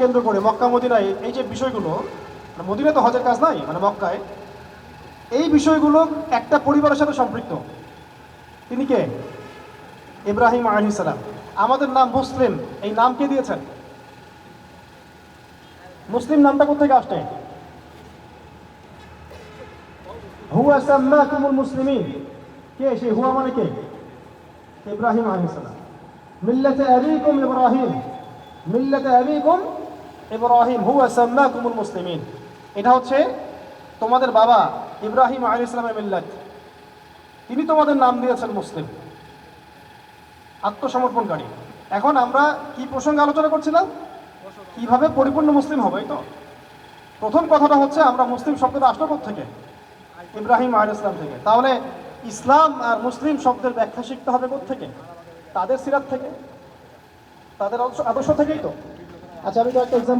কেন্দ্র করে মক্কা মদিনায় এই যে বিষয়গুলো, মদিনায় তো হজের কাজ নাই, মানে মক্কায় এই বিষয়গুলো একটা পরিবারের সাথে সম্পৃক্ত। তিনি কে? ইব্রাহিম আলাইহিস সালাম। আমাদের নাম মুসলিম, এই নাম কে দিয়েছেন? মুসলিম নামটা কোথেকে আসছে? হুয়া সাম্মাকুমুল মুসলিমিন, কে সে? হুয়া মানে কে? ইব্রাহিম আলাইহিস সালাম। মিল্লাতে আবিকুম ইব্রাহিম, মিল্লাতে আবিকুম ইব্রাহিম হুয়া সাম্মাকুমুল মুসলিমিন। এটা হচ্ছে তোমাদের বাবা ইব্রাহিম আলাইহিস সালামের মিল্লাত, তিনি তোমাদের নাম দিয়েছেন মুসলিম, আত্মসমর্পণকারী। এখন আমরা কি প্রসঙ্গে আলোচনা করছিলাম? কিভাবে পরিপূর্ণ মুসলিম হবে। তো প্রথম কথাটা হচ্ছে আমরা মুসলিম শব্দটা আসলো থেকে ইব্রাহিম আলাইহিস সালাম থেকে। তাহলে ইসলাম আর মুসলিম শব্দের ব্যাখ্যা শিখতে হবে থেকে? তাদের সিরাত থেকে, তাদের আদর্শ থেকেই তো। আচ্ছা, আমি তো একটা এক্সাম্পল